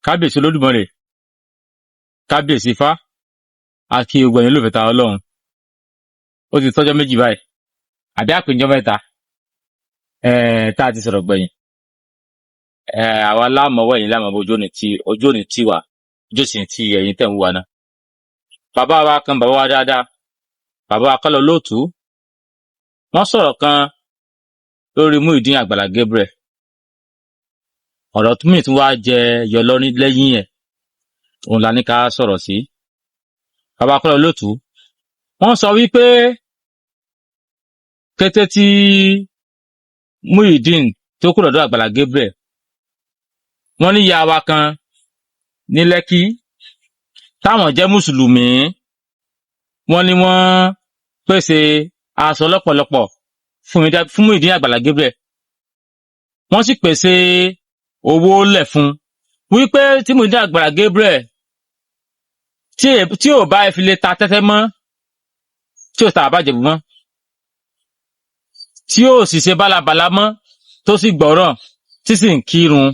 kábíyèsí olódùmarè, kábíyèsí ifá, àti gbogbo ẹ̀yin olùfẹ́ ta ọlọ́run. Ó ti tọ́jọ́ méjì báyìí àbí àpéjọ mẹ́ta tá a ti sọ̀rọ̀ gbẹ̀yìn. Àwa láàmọ̀wọ́ ẹ̀yin láàmọ̀wọ́ ojú òní tí wà, ojú sì ti ẹ̀yin tẹ̀ ń wà náà. Bàbá wa kan, bàbá wa dáadáa, bàbá wa Kọ́lá Olóòtú, wọ́n sọ̀rọ̀ kan lórí Muyideen Àgbàlá Gabriel. Ọ̀rọ̀ mi tún wá jẹ yọ lọ́ní lẹ́yìn ẹ̀, òun la ní ká sọ̀rọ̀ sí. Bàbá Kọ́lá Olóòtú, wọ́n sọ wípé kété tí Muyideen tó kúrò lọ́dọ̀ Àgbàlá Gabriel, wọ́n ní ìyá wa kan ní Lẹ́kí táwọn jẹ́ mùsùlùmí, wọ́n ní wọ́n pèsè aṣọ lọ́pọ̀lọpọ̀ fún Muyideen Àgbàlá Gabriel. Wọ́n sì pèsè owó lẹ̀ fún wípé tí Muyideen Àgbàlá Gabriel tí ò bá fi lè ta tẹ́tẹ́ mọ́, tí ò ta àbájẹ̀bù mọ́, tí ò sì ṣe bálabàla mọ́, tó sì gbọ́ràn, tí sì ń kírun.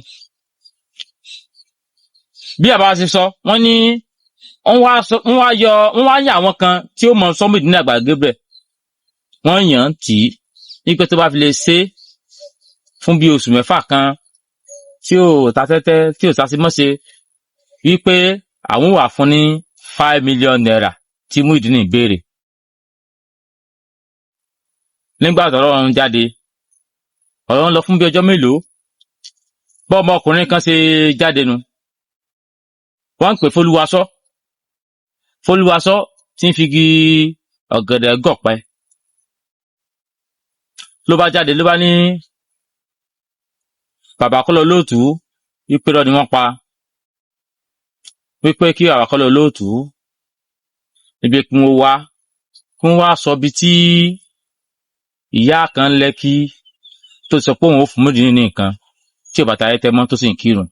Bí àbá ṣe sọ, wọ́n ní wọ́n wá yà àwọn kan tí ó mọ sọ Muyideen Àgbàlá Gabriel. Wọ́n yàn án tì í wípé tó bá fi lè ṣe fún bí oṣù mẹ́fà kan tí ò ta tẹ́tẹ́, tí ò sá sí mọ́ṣe, wípé àwọn wà fún ní 5 million naira tí Muyideen béèrè. Nígbà tọ́rọ̀ ń jáde, ọ̀rọ̀ ń lọ fún bí ọjọ́ mélòó, bọ́ ọmọkùnrin kan ṣe jáde nu, wọ́n ń pè Fólúwaṣọ́ tí ń figi ọ̀gẹ̀dẹ̀ gọ̀pẹ́. Ló bá jáde, ló bá ní bàbá Kọ́lá Olóòtú wípé rọ́ ni wọ́n pa, wípé kí bàbá Kọ́lá Olóòtú níbi kí wọ́n wá sọ bí tí ìyá kan Lẹ́kí tó sọ pé òun ó fún Muyideen ní nǹkan tí ò bá ta tẹ́tẹ́ mọ́, tó sì ń kírun.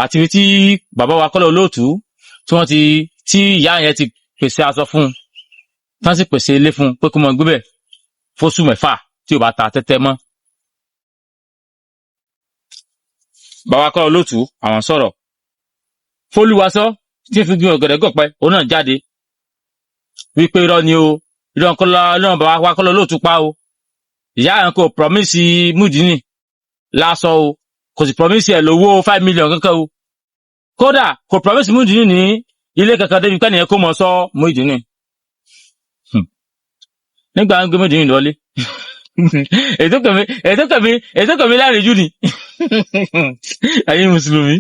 Àti ibi tí bàbá wa Kọ́lá Olóòtú tí ìyá yẹn ti pèsè aṣọ fún un, tán sì pèsè ilé fún un pé kó mọ gbé bẹ̀ fóṣù mẹ́fà tí ò bá ta tẹ́tẹ́ mọ́. Bàbá Kọ́lá Olóòtú àwọn sọ̀rọ̀. Fólúwaṣọ́ tí ń fi gbin ọ̀gẹ̀dẹ̀ gọ̀pẹ́, òun náà jáde wípé irọ́ ni o, irọ́ bàbá wa Kọ́lá Olóòtú pa o. Ìyá yẹn kò promise Muyideen lásọ o, kò sì promise ẹ̀ lówó 5 million kankan o. Kódà kò promise Muyideen ní ilé kankan débi pẹ́ni ẹ̀ kó mọ sọ Muyideen. Nígbà ń gbé Muyideen lọlé. Ètò kẹ̀mí láàrin jù ni. Ayé Mùsùlùmí.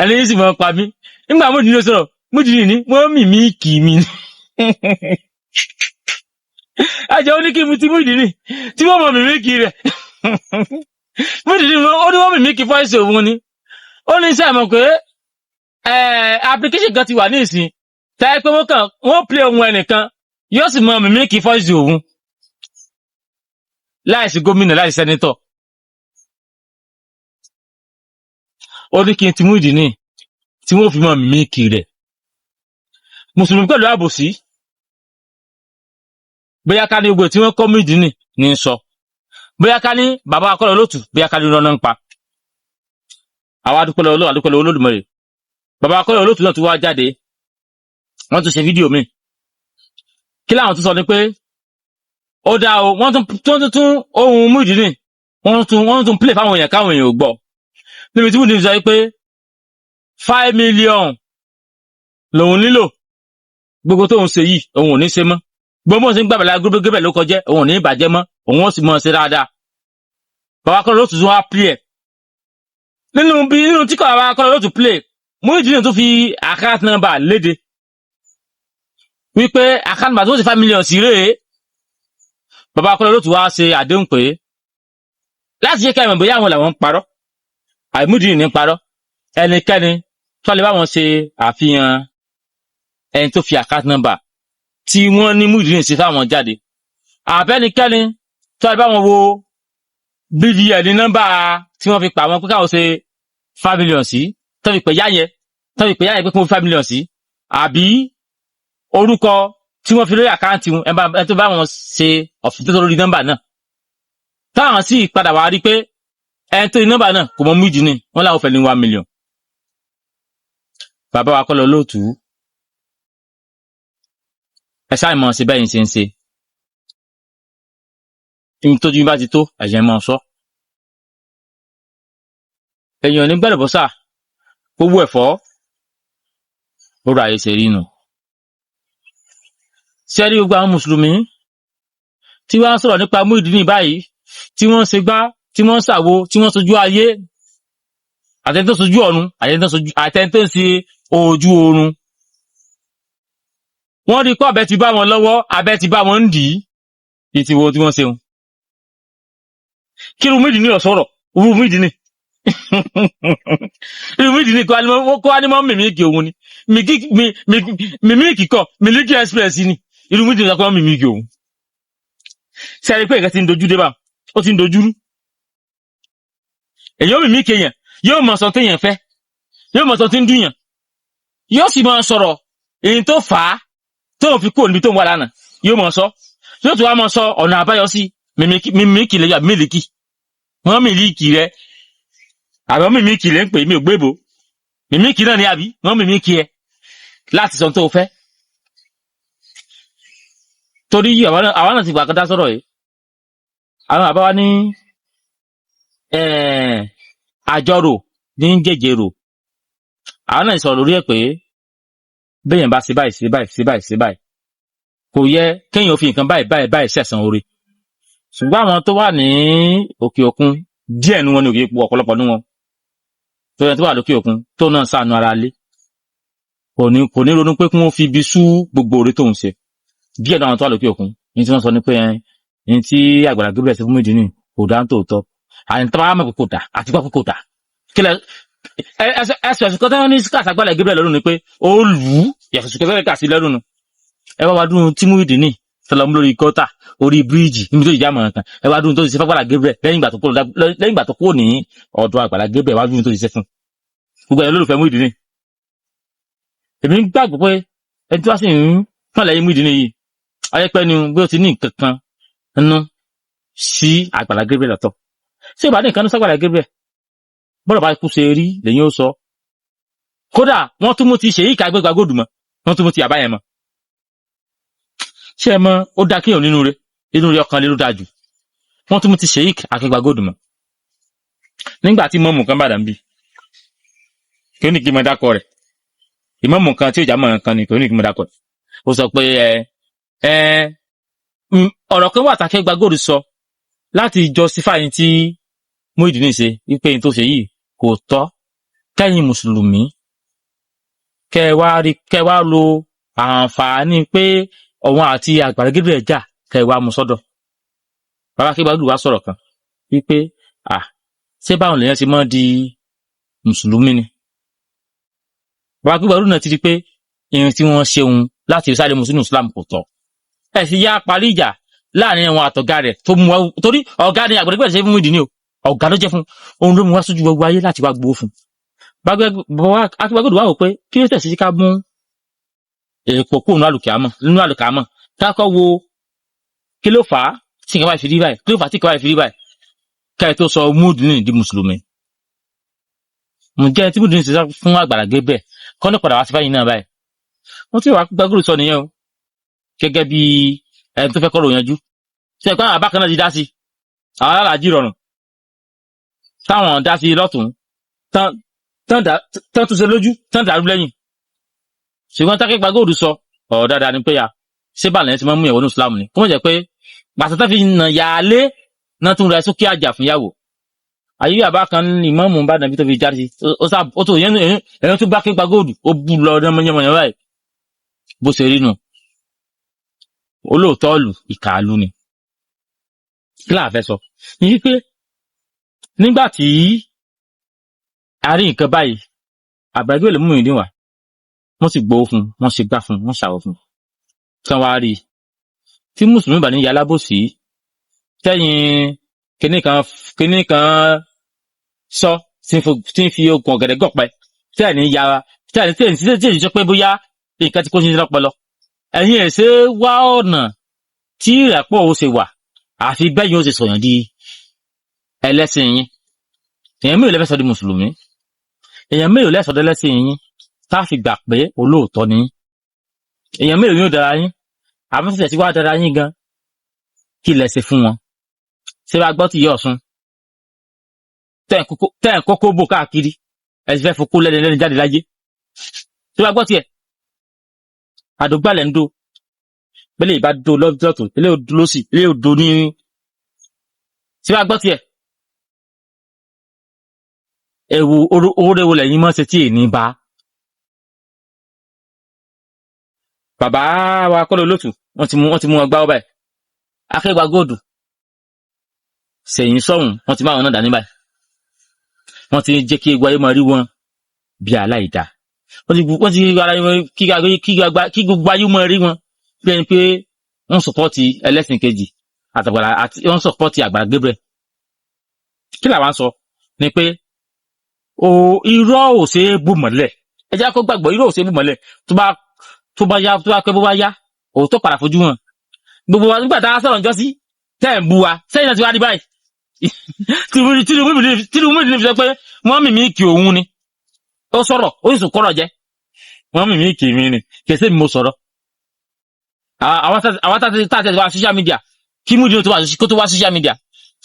Ẹni yìí sì mọ́ pa mí. Nígbà Muyideen sọ̀rọ̀, Muyideen ní wọ́n mì kì mí. Àjẹ́ oníkí mi ti Muyideen tí wọ́n mọ̀ mì kì rẹ̀. Muyideen ó ní wọ́n mì kì fọ́ìsì òun ni. Ó ní sí àmọ̀ pé application kan ti wà ní ìsìn tẹ́ pé wọ́n play ohun ẹnìkan yóò sì mọ̀ mì kì fọ́ìsì òun. Láìsí gómìnà, láìsí sẹ́nítọ̀. Ó ní kí n ti Muyideen tí wọ́n fi mọ̀ mì kì rẹ̀. Mùsùlùmí pẹ̀lú àbòsí. Bóyá ká ní gbogbo tí wọ́n kọ́ Muyideen ní sọ. Bóyá ká ní bàbá Kọ́lá Olóòtú, bóyá ká ní rọ́nà ń pa. Àwa adúpẹ́ Olódùmarè. Bàbá Kọ́lá Olóòtú náà tún wá jáde. Wọ́n tún ṣe fídíò mi. Kí láwọn tún sọ ni pé ó dá o, wọ́n tún ohun Muyideen, wọ́n tún play fáwọn èèyàn káwọn èèyàn ò gbọ́. Níbi tí Muyideen sọ pé 5 million lòun nílò, gbogbo tóun ṣe yìí òun ò ní ṣe mọ́. Gbogbo sí ń gbàbẹ̀lá gúrúgbẹ́bẹ̀ ló kọjẹ́, òun ò ní ìbàjẹ́ mọ́, òun ó sì mọ́ ṣe dáadáa. Bàbá Kọ́lá Olóòtú tún wá play ẹ̀. Nínú tí bàbá Kọ́lá Olóòtú play, Muyideen tún fi account number léde. Wípé account number tó ti 5 million sí rèé. Bàbá Kọ́lá Olóòtú wá ṣe àdéhùn pé láti jẹ́ ká ìmọ̀ bóyá àwọn làwọn ń parọ́, àbí Muyideen ní parọ́. Ẹnikẹ́ni tó lè bá wọn ṣe àfihàn ẹni tó fi account number tí wọ́n ní Muyideen sí fáwọn jáde. Àbẹ́nikẹ́ni tó lè bá wọn wo BVN ní nọ́mbà tí wọ́n fi pa wọn pé káwọn ṣe 5 million sí, tó fi pè yáyẹ pé kí wọ́n fi 5 million sí, àbí orúkọ tí wọ́n fi lórí àkáǹtì wọn, ẹ tó bá wọn ṣe ọ̀fìn tó lórí nọ́mbà náà. Táwọn sì padà wá rí pé ẹni tó ní nọ́mbà náà kò mọ Muyideen, wọ́n láwọn fẹ́ ní 1 million. bàbá wa kọ́ lọ lóòtú ẹ ṣáà mọ̀ sí bẹ́yìn ṣe ń ṣe ìyìn tójú bá ti tó ẹ̀jẹ̀ mọ́ sọ èèyàn ní gbẹ́lẹ̀bọ́sà gbogbo ẹ̀fọ́ ó ra ayé ṣe rí nù ṣe rí gbogbo àwọn mùsùlùmí tí wọ́n sọ̀rọ̀ nípa Muyideen báyìí tí wọ́n ṣe gbá tí wọ́n ṣàwo tí wọ́n sojú ayé àtẹni tó sojú ọ̀run àtẹni tó ń ṣe ojú oorun wọ́n rí pé abẹ ti bá wọn lọ́wọ́ abẹ ti bá wọn ń dì í ti wo tí wọ́n ṣeun kí irú Muyideen ọ̀sọ̀rọ̀ irú Muyideen kó wá ní mọ́ mímíkì òun ni mímíkì kọ́ Miliki Express ni irú Muyideen sọ pé wọ́n mímíkì òun sẹ́rí pé ìkẹ́ ti ń dojú dé bá ó ti ń dojú rú èyí ó mímíkì èèyàn yóò mọ̀ sọ téèyàn fẹ́ yóò mọ̀ sọ tí ń dùnyàn yóò sì máa sọ̀rọ̀ èyí tó fà á tó fi kúrò níbi tó ń wà lánàá yóò mọ̀ sọ yóò tún wá mọ̀ sọ ọ̀nà àbáyọ sí mímíkì lẹ́yà mílíkì wọ́n mílíkì rẹ àbí wọ́n mímíkì lẹ́ ń pè mí ò gbébo mímíkì náà ni àbí wọ́n mímíkì ẹ láti sọ tó fẹ́ torí àwọn náà ti gbà kọ́dá sọ̀rọ̀ yìí àwọn àbáwá ní àjọrò ní jẹjẹrò àwọn náà sọ̀rọ̀ lórí ẹ̀ pé bẹ́yẹn bá ṣe báyìí ṣe báyìí ṣe báyìí ṣe báyìí kò yẹ kéèyàn fi nǹkan báyìí ṣẹ̀san oore ṣùgbọ́n àwọn tó wà ní òkè òkun díẹ̀ nu wọn ní òkè epo ọ̀pọ̀lọpọ̀ nu wọn tó yẹ tó wà lókè òkun tó náà ṣàánú ara lé kò ní ronú pé kí wọ́n fi ibi sú gbogbo oore tóun ṣe díẹ̀ náà tó wà lókè òkun ní tí wọ́n sọ ní pé ní tí Àgbàlá Gabriel ṣe fún Muyideen kò dá ń tòótọ́ àyìn tó bá mọ̀ pé kò dá àti pé kò dá kílẹ̀ ẹsẹ̀ ẹ̀sùn kọ́tẹ́ ní síkà Àgbàlá Gabriel lọ́rùn ni pé ó lù ú yàtọ̀ kẹ́fẹ́ kà sí lẹ́rùn ẹ wá dún tí Muyideen sọlọmú lórí gọ́tà orí bíríìjì níbi tó ìjà mọ̀ nǹkan ẹ wá dún tó ti ṣe f'Àgbàlá Gabriel lẹ́yìn ìgbà tó kúrò ní ọ̀dọ̀ Àgbàlá Gabriel wá dún tó ti ṣe fún gbogbo ẹ̀ lólùfẹ́ Muyideen èmi ń gbàgbọ́ pé ẹni tí wá sì ń fún àlàyé Muyideen yìí ayẹ́pẹ́ ni bí ó ti ní nǹkan kan nínú sí Àgbàlá Gabriel lọ́tọ̀ ṣé ìbá ní nǹkan ní s'Àgbàlá Gabriel bọ́lọ̀ bá kú ṣe rí lẹ́yìn ó sọ kódà wọ́n tún mú ti ṣe yíká gbégbá góòdù mọ́ wọ́n tún mú ti àbáyẹ mọ́ ṣé ẹ mọ̀ ó dá kéèyàn nínú rẹ̀ ọkàn lè ló dáa jù wọ́n tún mú ti ṣe yíká akẹgbà góòdù mọ́ nígbà tí mọ́mù kan bàdàn bí kí ó ní kí mọ dákọ rẹ̀ ìmọ̀mù kan tí ò já mọ̀ nǹkan ni kí ó ní kí mọ dákọ rẹ̀ ó sọ pé ọ̀rọ̀ kan wà takẹgbà góòdù sọ láti justify tí Muyideen ṣe wípé tó ṣe yìí kò tọ́ kẹ́yìn mùsùlùmí kẹwàá lo àǹfààní pé òun àti Àgbàlá Gabriel jà kẹwàá mú sọ́dọ̀ bàbá kí gbàgbọ́ wá sọ̀rọ̀ kan wípé ṣé báwọn lèèyàn ti mọ́ di mùsùlùmí ni bàbá kí gbàgbọ́ náà ti di pé ìrìn tí wọ́n ṣeun láti sáré mùsùlùmí Islam kò tọ́ ẹ̀ sì yá parí ìjà láàrin àwọn àtọ̀gá rẹ̀ tó mú wá torí ọ̀gá ni Àgbàlá Gabriel ṣe fún Muyideen o ọ̀gá ló jẹ́ fún òun ló mú wá sójú gbogbo ayé láti wá gbowó fún akíwágbọ́dọ̀ wá wò pé kí ló tẹ̀sí ká mú èèpò kó nínú àlùkàmọ̀ kákọ́ wo kí ló fà á tí nǹkan bá fi rí báyìí kí ló fà á tí nǹkan bá fi rí báyìí káyọ̀ tó sọ Muyideen di mùsùlùmí mo jẹ́ tí Muyideen ṣe fún Àgbàlá Gabriel kọ́ ní padà wá sí báyìí náà báyìí wọ́n tí wàá gbàgbọ́dọ̀ sọ nìyẹn o gẹ́gẹ́ bí ẹni tó fẹ́ kọ́rọ̀ yanjú ṣe ẹ̀kọ́ àwọn abákan náà ti dá sí àwọn alálàájì rọrùn táwọn dá sí lọ́tún tán tún ṣe lójú tán dàrú lẹ́yìn ṣùgbọ́n tákẹ́gbà góòdù sọ ọ̀rọ̀ dáadáa ni pé ṣé bàlẹ̀ ti máa mú ìyàwó ní Islam ni kó mọ̀ jẹ́ pé pàṣẹ tán fi nà yàálé náà tún rẹ sókè àjà fún yàwó ayé àbá kan ní ìmọ̀ọ́mù bá nàbí tó fi jáde sí ó tó ẹ̀yẹn tó bá kẹ́gbà góòdù ó bú lọ yánmọ́yánmọ́ báyìí bó ṣe rí nù olóòótọ́ ọ̀lù ìkàlù ni kí láà fẹ́ sọ ní wípé nígbà tí a rí nǹkan báyìí Àgbàlá Gabriel mú Muyideen wá wọ́n sì gbowó fún wọ́n ṣe gbá fún wọ́n ṣàwọ̀ fún tán wá rí tí mùsùlùmí bá ní ya alábòsí tẹ́yìn kíní kan sọ tí ń fi okùn ọ̀gẹ̀dẹ̀ gọ̀pẹ́ tẹ́yìn ní yára tẹ́yìn sọ pé bóyá nǹkan tí kò sí lọ́pọlọ ẹ̀yin ẹ̀ ṣe wá ọ̀nà tí ìrẹ́pọ̀ ó ṣe wà àfi bẹ́yìn ó ṣe sọ̀yàn di ẹlẹ́sìn yín èèyàn mélòó lẹ́fẹ́ sọ di mùsùlùmí èèyàn mélòó lẹ́sọ̀ dẹ́lẹ́sìn yín tá a fi gbà pé olóòótọ́ ni èèyàn mélòó ni ó dára yín àmọ́ sísẹ̀ tí wàá dára yín gan kí lẹ ṣe fún wọn ṣé wàá gbọ́ tìyẹ́ Ọ̀ṣun tẹ́ ẹ̀ kókó bò káàkiri ẹ̀ sì fẹ́ fokó lẹ́ni jáde láyé ṣé wàá gbọ́ tiẹ̀ àdógbàlẹ̀ ń do pẹ́lẹ́ ìbá do lọ́tún ilé òdo lọ́sì ilé òdo ní ṣé wàá gbọ́ tiẹ̀ ẹ̀wù owórewo lẹ́yìn mọ́ ṣe tí ì ní bá bàbá wa kọ́lé olótù wọ́n ti mú wọn gbá ọ báyìí akẹ́gbà góòdù sẹ̀yìn sọ́hùn wọ́n ti máa wọn náà dání báyìí wọ́n ti jẹ́ kí egbò ayé máa rí wọn bí aláìda wọ́n ti ara wọn kí gbogbo ayé máa rí wọn bí ẹni pé wọ́n sọpọ́ọ̀tì ẹlẹ́sìn kejì àtàgbàlá àti wọ́n sọpọ́ọ̀tì Àgbàlá Gabriel kí làwọn sọ ni pé irọ́ ò ṣe é bù mọ́lẹ̀ ẹ jẹ́ kó gbàgbọ́ irọ́ ò ṣe é bù mọ́lẹ̀ tó bá yá pé bó bá yá òótọ́ padà fojú hàn gbogbo wa nígbà tá a sọ̀rọ̀ njọ́ sí tẹ́ ẹ̀ ń bu wa sẹ́yìn náà ti wá rí báyìí tìrùmù mi fi sọ pé wọ́n mímí kì òun ni ó sọ̀rọ̀ ó sì sùn kọ́rọ̀ jẹ́ wọ́n mímí kì mí ni kẹsẹ́ mi mo sọ̀rọ̀ àwọn tá a tẹ̀ wá social media kí mú ìdílé kó tó wá social media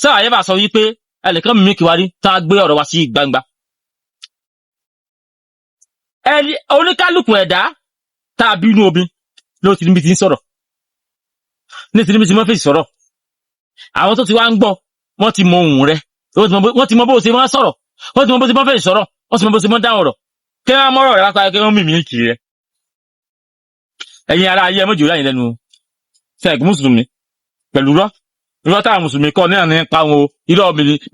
sáà yẹ́ bá sọ wípé ẹnìkan mímí kì wá rí tá a gbé ọ̀rọ̀ wá sí gbangba oníkálùkù ẹ̀dá tá a bínú obi ló ti níbi ti ń sọ̀rọ̀ ní ti níbi ti mọ́ fèsì sọ̀rọ̀ àwọn tó ti wá ń gbọ́ wọ́n ti mọ ohùn rẹ̀ wọ́n ti mọ bó ṣe máa sọ̀rọ̀ wọ́n ti mọ bó ṣe máa fèsì sọ̀rọ̀ wọ́n ti mọ bó ṣe máa dáhùn ọ̀rọ̀ kí wọ́n mọ́rọ̀ rẹ̀ lápá kí wọ́n mímí kì í rẹ̀ ẹ̀yin ara ayé ẹmọ́jò láyìn lẹ́nu sẹ́ẹ̀kì mùsùlùmí pẹ̀lú irọ́ táwọn mùsùlùmí kọ́ náà ní pa wọn o irọ́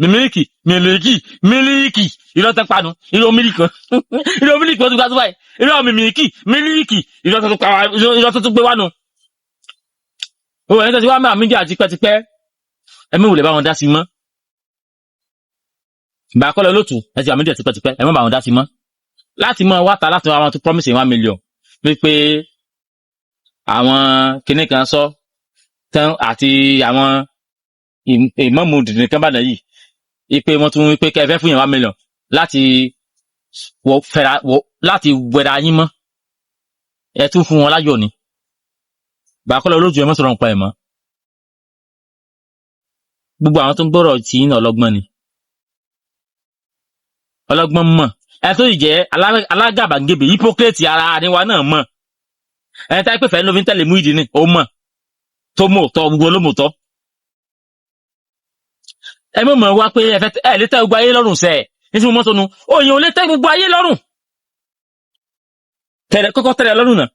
mílíkì irọ́ tẹ́ panu irọ́ mílíkì wọ́n ti gbá tó báyìí irọ́ mílíkì irọ́ tó tún gbé wá nù. ó wẹ̀ ní tẹ́sí wá máa mídíà tipẹ́tipẹ́ ẹ̀mí wò lè bá wọn dá sí mọ́. ìgbà kọ́lẹ̀ olóòtú ẹ ti wà mídíà tipẹ́tipẹ́ ẹ̀mí bá wọn dá sí mọ́. láti mọ wáta láti wọn àwọn tó promise 1 million wípé àwọn kinní kan sọ tán àti àwọn ìmọ̀mù dìdìn kan bàdàn yìí ipe wọ́n tún wípé kẹfẹ́ fún yẹn 1 million láti wẹ̀ra yín mọ́ ẹ tún fún wọn láyọ̀ ni bàkọ́lẹ̀ olóòtú ẹ mọ́ sọ̀rọ̀ nípa ẹ̀ mọ́ gbogbo àwọn tó ń gbọ́rọ̀ tí ń ọlọ́gbọ́n ni ọlọ́gbọ́n mọ̀ ẹ tó yìí jẹ́ alágàbàgebè hypocrite ara àríwá náà mọ̀ ẹ tá pé fẹ́ẹ́ ló fi ń tẹ̀lé Muyideen ó mọ̀ tó mọ̀ tọ́ gbogbo ló mọ̀ tọ́ ẹ mọ̀ wá pé ẹ lè tẹ́ gbogbo ayé lọ́rùn sẹ́ẹ̀ nítorí mo mọ́ sọnù òyìn ò lè tẹ́ gbogbo ayé lọ́rùn kọ́kọ́ tẹ́lẹ̀ lọ́rùn náà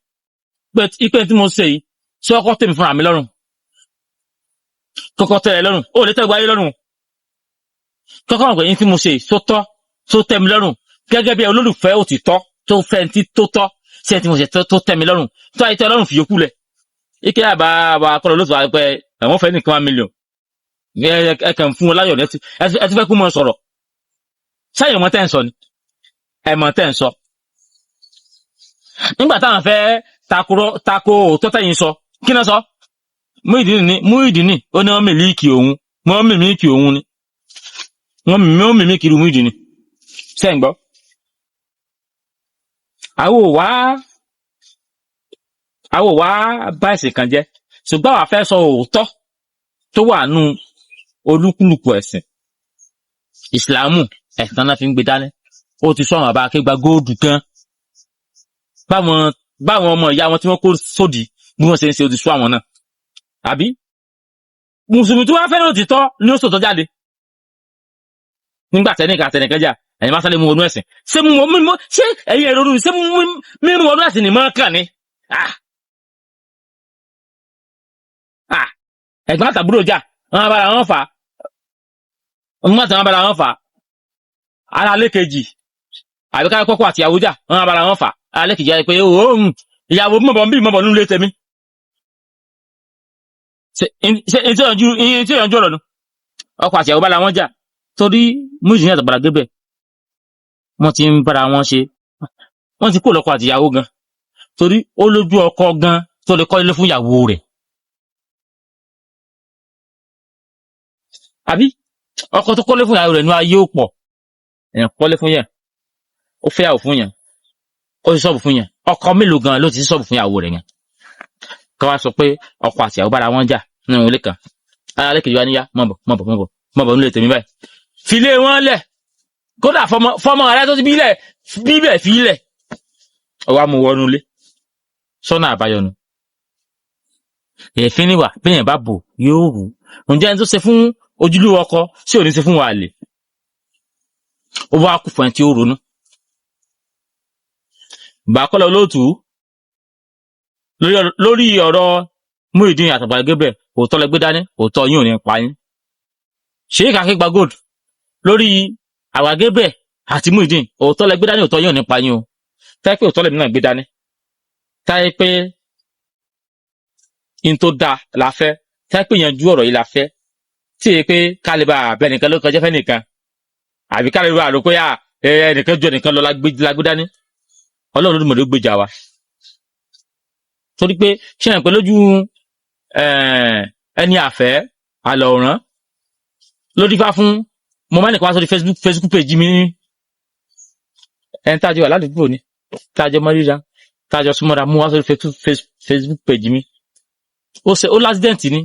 pé ipe tí mo ṣe yìí tí ọkọ̀ tèmi fúnra mi lọ́rùn kọ́kọ́ tẹ́lẹ̀ lọ́rùn ó lè tẹ́ gbogbo ayé lọ́rùn kọ́kọ́ mọ̀ pé yín tí mo ṣe tó tọ́ tó tẹ́ mi lọ́rùn gẹ́gẹ́ bí olólùfẹ́ òtítọ́ tó fẹ́ ti tó tọ́ sí ẹ tí mo ṣe tó tẹ́ mi lọ́rùn tó ayé tẹ́ lọ́rùn fi yókù lẹ̀ ike àbá akọ́lọ́ lóṣù wa pé ẹ̀wọ̀n fẹ́ nìkan 1 million ẹ kàn fún wọn láyọ̀ ẹ ti fẹ́ kú mọ́ sọ̀rọ̀ sáyẹ̀ mọ́ tẹ́ ń sọ ni ẹ mọ́ tẹ́ ń sọ nígbà táwọn fẹ́ tako òótọ́ tẹ́yìn sọ kí náà sọ Muyideen ó ní wọ́n mílíkì òun wọ́n mímíkì òun ni wọ́n mímíkì irú Muyideen ṣé ń gbọ́ àwọ̀ wá bá ẹ̀sìn kan jẹ́ ṣùgbọ́n àwa fẹ́ sọ òótọ́ tó wà nù olúkúlùkù ẹ̀sìn ìsìlámù ẹ̀sìn náà fi ń gbé dání ó ti sọ àwọn àbá akégbà góòdù gan báwọn ọmọ ìyá wọn tí wọ́n kó sódì bí wọ́n ṣe ń ṣe ó ti sọ àwọn náà àbí mùsùlùmí tó wá fẹ́ràn òtítọ́ ni ó sòtọ́ jáde nígbà tẹ́nìkan jà ẹ̀yin bá sáré mú wọnú ẹ̀sìn ṣé ẹ̀yin ẹ̀rọ ṣé mímú wọnú ẹ̀sìn ni mọ́ kàn ní ẹ̀gbọ́n àtàbúrò jà wọ́n abára wọn fà ọmọ àtàwọn abára wọn fà ara lẹ́kẹ̀jì àbíká kọ́kọ́ àti ìyàwó jà wọ́n abára wọn fà ara lẹ́kẹ̀jì pé òun ìyàwó mọ̀bọ̀ ń bí mọ̀bọ̀ nílé tèmi tí ìyànjú ọ̀rọ̀ nù ọkọ̀ àti ìyàwó bára wọn jà torí Muyideen àti Àgbàlá Gabriel wọ́n ti ń bára wọn ṣe wọ́n ti kó lọ́kọ̀ àti ìyàwó gan torí ó lójú ọkọ gan tó lè kọ́ ilé fún ìyàwó rẹ̀ àbí ọkọ tó kọ́lé fún ìyàwó rẹ̀ ní ayé ó pọ̀ èèyàn kọ́lé fún yẹn ó fẹ́ yàwó fún yẹn ó ti sọ́ọ̀bù fún yẹn ọkọ mélòó gan ló ti sọ́ọ̀bù fún ìyàwó rẹ̀ yẹn ká wá sọ pé ọkọ àti ìyàwó bára wọn jà nínú ilé kan ara lẹ́kẹ̀ẹ́ wá níyà mọ̀bọ̀ nílé tèmi báyìí filé wọn lẹ̀ kódà fọmọ rẹ tó ti bíbẹ̀ fi ilẹ̀ ọwọ́ amú wọnú ilé sọ́nà àbáyọnu èéfín níwà bẹ́yẹn bá bò yóò rú ǹjẹ́ ẹni tó ṣe fún ojúlówó ọkọ sí ò ní ṣe fún wa àlè ó wá kù fún ẹni tí ó ronú Bàkọ́lá Olóòtú lórí ọ̀rọ̀ Muyideen àtàgbà Gabriel òótọ́ lẹ gbé dání òótọ́ yín ò ní pa yín Sheikh Akingba Gold lórí àgbà Gabriel àti Muyideen òótọ́ lẹ gbé dání òótọ́ yín ò ní pa yín o táyé pé òótọ́ lẹ náà gbé dání táyé pé in tó dáa la fẹ́ táyé pé yanjú ọ̀rọ̀ yìí la fẹ́ tí èyí pé kálíbà abẹnìkan ló kọjá fẹ́ nìkan àbí kálíbà àlòkó yà ẹnìkan jọ nìkan lọ lágbé dání Ọlọ́run Olódùmarè ló gbèjà wa torí pé ṣé ẹ̀ pé lójú ẹni àfẹ́ àlọ́ọ̀rán ló dífá fún mo máa nìkan wá sórí Facebook page mi ní ẹni tájọ wà ládùúgbò ni tájọ mọ́ríra tájọ súnmọ́ra mú wá sórí Facebook page mi ó lásìdẹ́ǹtì ni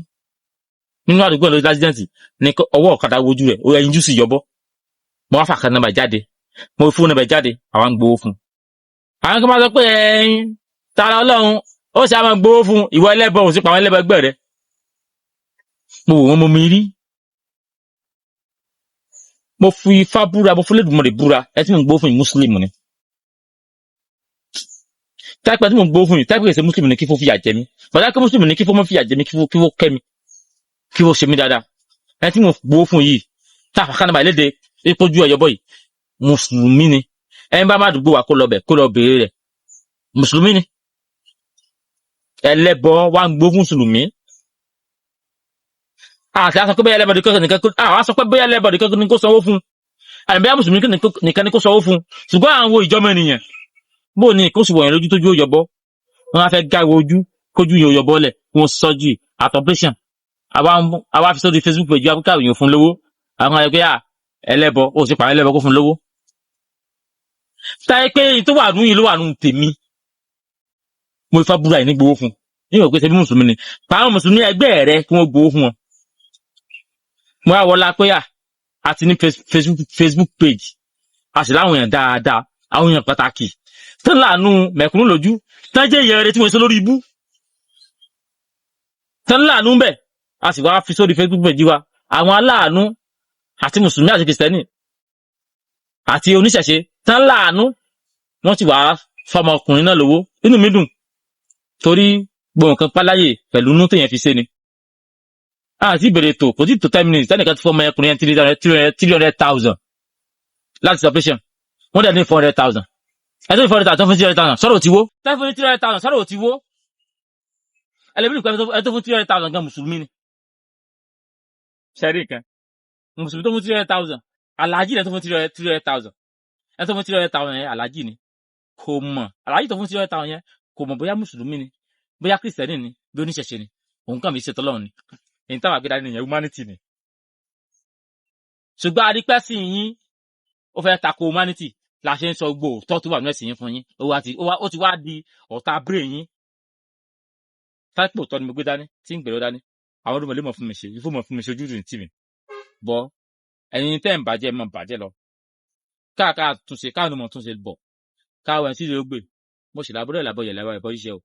nínú àdúgbò lórí lásìdẹ́ǹtì ní ọwọ́ ọ̀kadà wojú rẹ̀ ẹyin jù sí yọbọ́ mo wá fàkà nọ́mbà jáde mo fún nọ́mbà jáde àwọn ń gbowó fún àwọn kan máa sọ pé ẹyin tara Ọlọ́run ó sì á máa gbowó fún ìwọ ẹlẹ́bọ òun sí pa àwọn ẹlẹ́bọ ẹgbẹ́ rẹ̀ mo wò wọ́n mo mi rí mo fi ifá búra mo fún Olódùmarè búra ẹ tí mo ń gbowó fún yìí mùsùlùmí ni táìpẹ́ tí mo ń gbowó fún yìí táìpẹ́ kìí ṣe mùsùlùmí ni kí fó fìyà jẹ mí bàtà kí mùsùlùmí ni kí fó mọ́ fìyà jẹ mí kí fó kẹ́ mi kí fó ṣe mí dáadáa ẹ tí mo gbowó fún yìí táàfà kánàbà ìlédè ìpójú ẹ̀yọ́bọ̀ yìí mùsùlùmí ni ẹni bá má dùgbò wá kó lọ bẹ̀ kó lọ bèèrè rẹ̀ mùsùlùmí ni ẹlẹ́bọ wá ń gbó fún mùsùlùmí àti a sọ pé bóyá ẹlẹ́bọ nìkan àwọn sọ pé bóyá ẹlẹ́bọ nìkan ni kó sanwó fún àmì bóyá mùsùlùmí nìkan ni kó sanwó fún ṣùgbọ́n àwọn ìjọmọ ènìyàn bó ní kó sì wọ̀nyẹn lójú tójú ó yọbọ wọn á fẹ́ gáwé ojú kójú yóò yọbọ lẹ̀ wọn sọ́jú àtọ̀pẹ́ṣàn àwa fi sórí Facebook page wa káwé yóò fún lówó àwọn ẹgbẹ́ ẹlẹ́bọ ó sì pàwọn ẹlẹ́bọ kó fún lówó táyé pé tó wà nú yìí ló wà nú tèmi mo ifá búra yìí ní gbowó fún níwọ̀n pé ṣebí mùsùlùmí ni pàwọn mùsùlùmí ẹgbẹ́ rẹ kí wọ́n gbowó fún wọn mo wá wọlá pé àti ní Facebook page a sì láwọn èèyàn dáadáa àwọn èèyàn pàtàkì tán láàánú mẹ̀kúnnù lójú tán jẹ́ ìyẹn rẹ tí wọ́n ṣe lórí ibú tán láàánú bẹ̀ a sì wá fi sórí Facebook page wa àwọn aláàánú àti mùsùlùmí àti kìrìsìtẹ́nì àti oníṣẹ̀ṣe tán láàánú wọ́n ti wá fọmọkùnrin náà lówó inú mi dùn torí gbogbo nǹkan páláyè pẹ̀lú inú téèyàn fi ṣe ni àti ìbẹ̀rẹ̀ tó kò tí tó 10 minutes tẹ́nìkan ti fọ́ ọmọ ẹkùnrin yẹn 300,000 láti separation wọ́n dẹ̀ ní 400,000 ẹ̀tọ́ ní 400,000 tó fún 300,000 sọ́rọ̀ ti wó tẹ́fún ní 300,000 sọ́rọ̀ ti wó ẹlẹ́bí nìkan ẹ̀tọ́ fún 300,000 gan mùsùlùmí ni ṣẹ́rí nǹkan mùsùlùmí tó fún 300,000 aláàjì rẹ̀ tó fún 300,000 ẹ̀tọ́ fún 300,000 yẹn aláàjì ni kò mọ̀ aláàjì tó fún 300,000 yẹn kò mọ̀ bóyá mùsùlùmí ni bóyá kìrìsìtẹ́nì ni bí oníṣẹ̀ṣe ni òun kàn fi ṣe tọ́lọ́run ni èyí táwọn àgbẹ̀dá nìyẹn humanity ni ṣùgbọ́n adípẹ́ sí yín ó fẹ́ tako humanity la ṣe ń sọ gbò tọ́tù wà nẹ́ẹ̀sì yín fún yín ó ti wá di ọ̀tá brain yín táìpò tọ́ ni mo gbé dání tí ń gbèrò dání àwọn ọdún mọ̀lẹ́mọ̀ fún mi ṣe ìfún mọ̀ fún mi ṣe ojú ìrìn tì mí bọ́ ẹ̀yin tẹ́ ń bàjẹ́ mọ̀ bàjẹ́ lọ káàká túnṣe káàánú mọ̀ túnṣe bọ̀ káwọn ẹ̀ sí ìlú gbè mo sì lábúrò ìlàbọ̀ yẹ̀ lẹ́wọ̀ ẹ̀bọ̀ yíṣẹ́ o